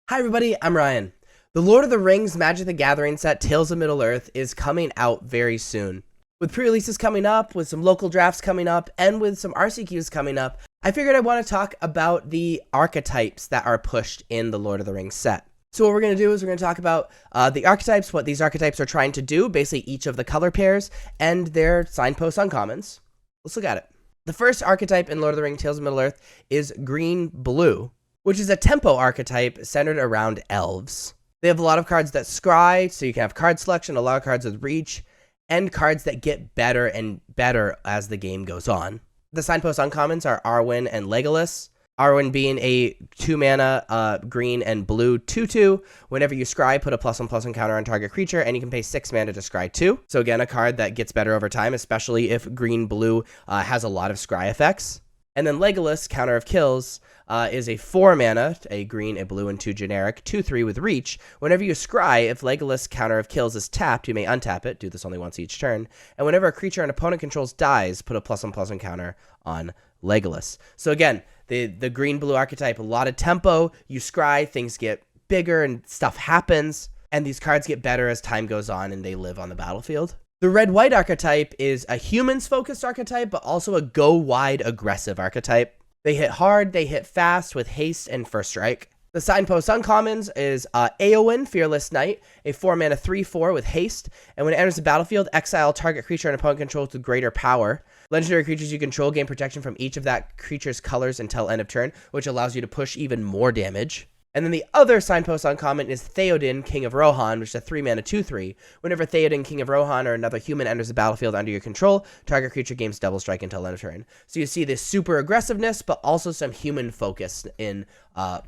Hi everybody, I'm Ryan. The Lord of the Rings Magic the Gathering set Tales of Middle-earth is coming out very soon. With pre-releases coming up, with some local drafts coming up, and with some RCQs coming up, I figured I want to talk about the archetypes that are pushed in the Lord of the Rings set. So what we're going to do is we're going to talk about the archetypes, what these archetypes are trying to do, basically each of the color pairs, and their signpost uncommons. Let's look at it. The first archetype in Lord of the Rings Tales of Middle-earth is green-blue, which is a tempo archetype centered around elves. They have a lot of cards that scry, so you can have card selection, a lot of cards with reach, and cards that get better and better as the game goes on. The signpost uncommons are Arwen and Legolas. Arwen being a 2-mana green and blue 2/2. Whenever you scry, put a +1/+1 counter on target creature, and you can pay 6 mana to scry 2. So again, a card that gets better over time, especially if green-blue has a lot of scry effects. And then Legolas, Counter of Kills, is a 4-mana, a green, a blue, and 2 generic, 2/3 with reach. Whenever you scry, if Legolas, Counter of Kills is tapped, you may untap it, do this only once each turn. And whenever a creature an opponent controls dies, put a +1/+1 counter on Legolas. So again, the green-blue archetype, a lot of tempo, you scry, things get bigger and stuff happens, and these cards get better as time goes on and they live on the battlefield. The red-white archetype is a humans-focused archetype, but also a go-wide aggressive archetype. They hit hard, they hit fast with haste and first strike. The signpost uncommons is Éowyn, Fearless Knight, a 4-mana 3/4 with haste, and when it enters the battlefield, exile target creature an opponent controls with greater power. Legendary creatures you control gain protection from each of that creature's colors until end of turn, which allows you to push even more damage. And then the other signpost uncommon is Theoden, King of Rohan, which is a 3-mana 2/3. Whenever Theoden, King of Rohan, or another human enters the battlefield under your control, target creature gains double strike until end of turn. So you see this super aggressiveness, but also some human focus in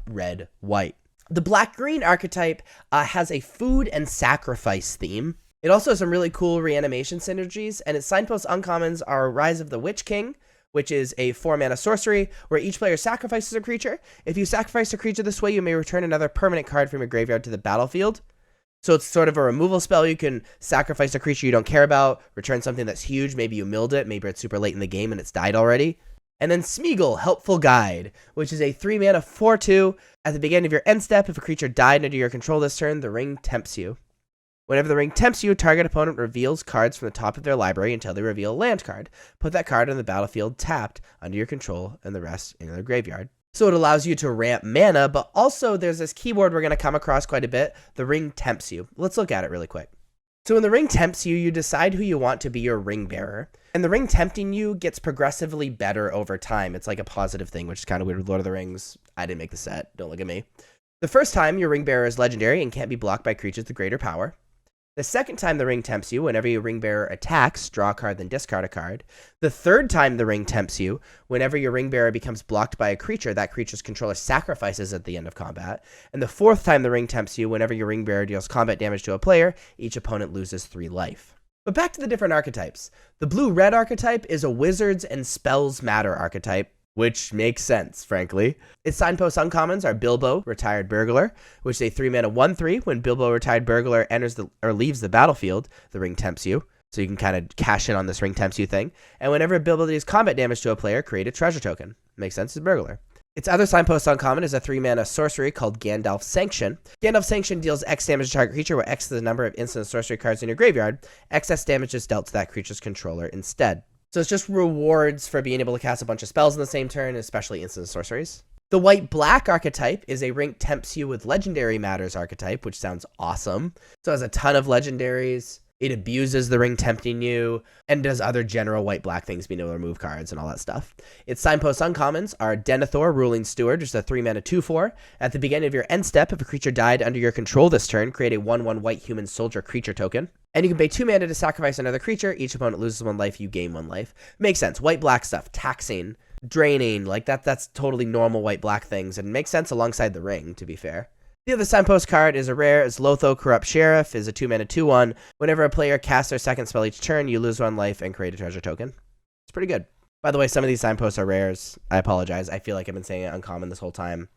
red-white. The black-green archetype has a food and sacrifice theme. It also has some really cool reanimation synergies, and its signpost uncommons are Rise of the Witch King, which is a 4-mana sorcery where each player sacrifices a creature. If you sacrifice a creature this way, you may return another permanent card from your graveyard to the battlefield. So it's sort of a removal spell. You can sacrifice a creature you don't care about, return something that's huge. Maybe you milled it. Maybe it's super late in the game and it's died already. And then Smeagol, Helpful Guide, which is a 3-mana 4/2. At the beginning of your end step, if a creature died under your control this turn, the ring tempts you. Whenever the ring tempts you, target opponent reveals cards from the top of their library until they reveal a land card. Put that card on the battlefield tapped under your control and the rest in their graveyard. So it allows you to ramp mana, but also there's this keyword we're going to come across quite a bit. The ring tempts you. Let's look at it really quick. So when the ring tempts you, you decide who you want to be your ring bearer. And the ring tempting you gets progressively better over time. It's like a positive thing, which is kind of weird with Lord of the Rings. I didn't make the set. Don't look at me. The first time, your ring bearer is legendary and can't be blocked by creatures with greater power. The second time the ring tempts you, whenever your ring bearer attacks, draw a card, then discard a card. The third time the ring tempts you, whenever your ring bearer becomes blocked by a creature, that creature's controller sacrifices at the end of combat. And the fourth time the ring tempts you, whenever your ring bearer deals combat damage to a player, each opponent loses 3 life. But back to the different archetypes. The blue-red archetype is a wizards and spells matter archetype, which makes sense, frankly. Its signpost uncommons are Bilbo, Retired Burglar, which is a 3-mana 1/3. When Bilbo, Retired Burglar, enters or leaves the battlefield, the ring tempts you. So you can kind of cash in on this ring tempts you thing. And whenever Bilbo deals combat damage to a player, create a treasure token. Makes sense, it's Burglar. Its other signpost uncommon is a 3-mana sorcery called Gandalf's Sanction. Gandalf's Sanction deals X damage to target creature, where X is the number of instant sorcery cards in your graveyard. Excess damage is dealt to that creature's controller instead. So it's just rewards for being able to cast a bunch of spells in the same turn, especially instant sorceries. The white-black archetype is a ring tempts you with legendary matters archetype, which sounds awesome. So it has a ton of legendaries. It abuses the ring tempting you and does other general white-black things, being able to remove cards and all that stuff. Its signpost uncommons are Denethor, Ruling Steward, which is a 3-mana 2/4. At the beginning of your end step, if a creature died under your control this turn, create a 1/1 white human soldier creature token. And you can pay 2 mana to sacrifice another creature. Each opponent loses 1 life, you gain 1 life. Makes sense. White-black stuff, taxing, draining, like that's totally normal white-black things, and makes sense alongside the ring, to be fair. The other signpost card is a rare. It's Lotho, Corrupt Sheriff, is a 2-mana 2/1. Whenever a player casts their second spell each turn, you lose 1 life and create a treasure token. It's pretty good. By the way, some of these signposts are rares. I apologize. I feel like I've been saying it uncommon this whole time.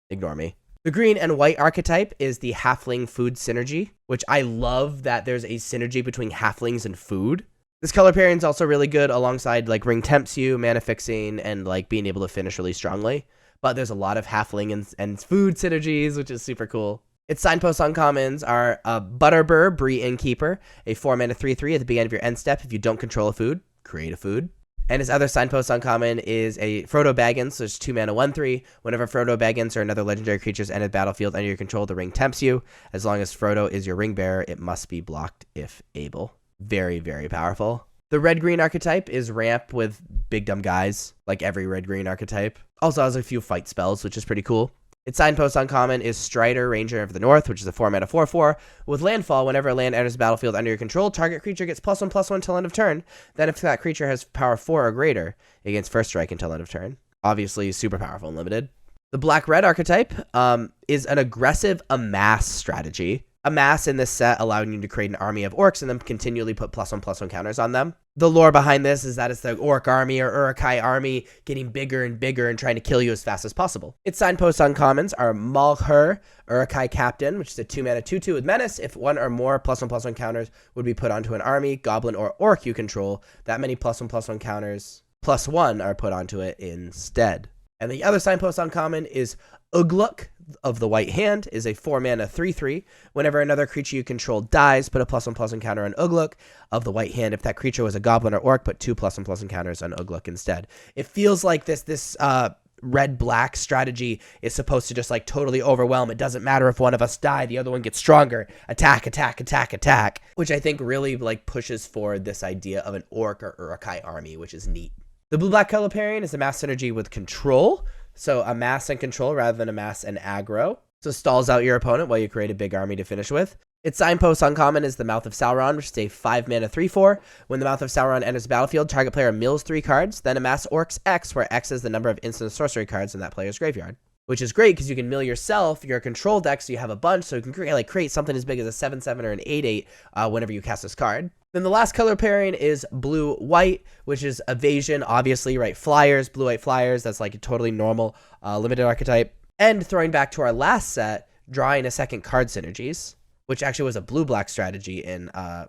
Ignore me. The green and white archetype is the halfling food synergy, which I love that there's a synergy between halflings and food. This color pairing is also really good alongside like ring tempts you, mana fixing, and like being able to finish really strongly. but there's a lot of halfling and food synergies, which is super cool. Its signposts uncommons are a Butterbur, Bree Innkeeper, a 4-mana 3/3 at the beginning of your end step. If you don't control a food, create a food. And his other signpost uncommon is a Frodo Baggins, so it's 2-mana 1/3. Whenever Frodo Baggins or another legendary creatures enter the battlefield under your control, the ring tempts you. As long as Frodo is your ring bearer, it must be blocked if able. Very, very powerful. The red-green archetype is ramp with big dumb guys, like every red-green archetype. Also has a few fight spells, which is pretty cool. Its signpost uncommon is Strider, Ranger of the North, which is a 4-mana 4/4. With landfall, whenever a land enters the battlefield under your control, target creature gets +1/+1 until end of turn. Then if that creature has power 4 or greater, it gains first strike until end of turn. Obviously, super powerful and limited. The black-red archetype is an aggressive amass strategy. Amass in this set allowing you to create an army of orcs and then continually put +1/+1 counters on them. The lore behind this is that it's the orc army or Uruk-hai army getting bigger and bigger and trying to kill you as fast as possible. Its signpost uncommons are Malhur, Uruk-hai Captain, which is a 2-mana 2/2 with menace. If one or more +1/+1 counters would be put onto an army, goblin, or orc you control, that many +1/+1 counters +1 are put onto it instead. And the other signpost uncommon is Ugluk of the White Hand, is a 4-mana 3/3. Whenever another creature you control dies, put a +1/+1 counter on Ugluk of the White Hand. If that creature was a goblin or orc, put 2 +1/+1 counters on Ugluk instead. It feels like this red-black strategy is supposed to just like totally overwhelm. It doesn't matter if one of us die, the other one gets stronger. Attack, attack, attack, attack. Which I think really like pushes forward this idea of an orc or Uruk-hai army, which is neat. The blue-black color pairing is a mass synergy with control. So amass and control rather than amass and aggro. So stalls out your opponent while you create a big army to finish with. Its signpost uncommon is the Mouth of Sauron, which is a 5-mana 3/4. When the Mouth of Sauron enters the battlefield, target player mills 3 cards, then amass Orcs X, where X is the number of instant sorcery cards in that player's graveyard. Which is great because you can mill yourself your control deck, so you have a bunch, so you can create something as big as a 7/7 or an 8/8 whenever you cast this card. Then the last color pairing is blue-white, which is evasion, obviously, right? Flyers, blue-white flyers, that's like a totally normal limited archetype. And throwing back to our last set, drawing a second card synergies, which actually was a blue-black strategy in our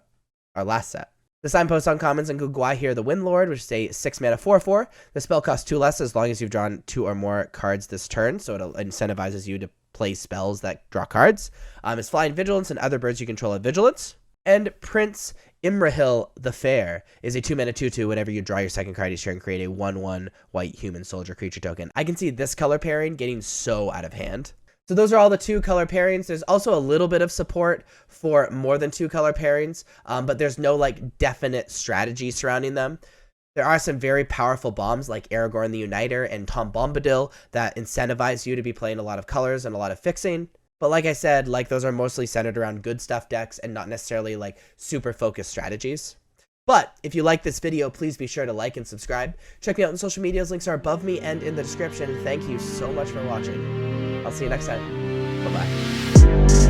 last set. The signpost uncommons include Gwahir the Windlord, which is a 6-mana 4/4. The spell costs 2 less as long as you've drawn 2 or more cards this turn, so it incentivizes you to play spells that draw cards. It's Flying Vigilance, and other birds you control have Vigilance. And Prince Imrahil the Fair is a 2-mana 2/2. Whenever you draw your second card each turn, create a 1/1 white human soldier creature token. I can see this color pairing getting so out of hand. So those are all the 2 color pairings. There's also a little bit of support for more than 2 color pairings, but there's no like definite strategy surrounding them. There are some very powerful bombs like Aragorn the Uniter and Tom Bombadil that incentivize you to be playing a lot of colors and a lot of fixing. But like I said, like those are mostly centered around good stuff decks and not necessarily like super focused strategies. But if you like this video, please be sure to like and subscribe. Check me out on social medias. Links are above me and in the description. Thank you so much for watching. I'll see you next time. Bye-bye.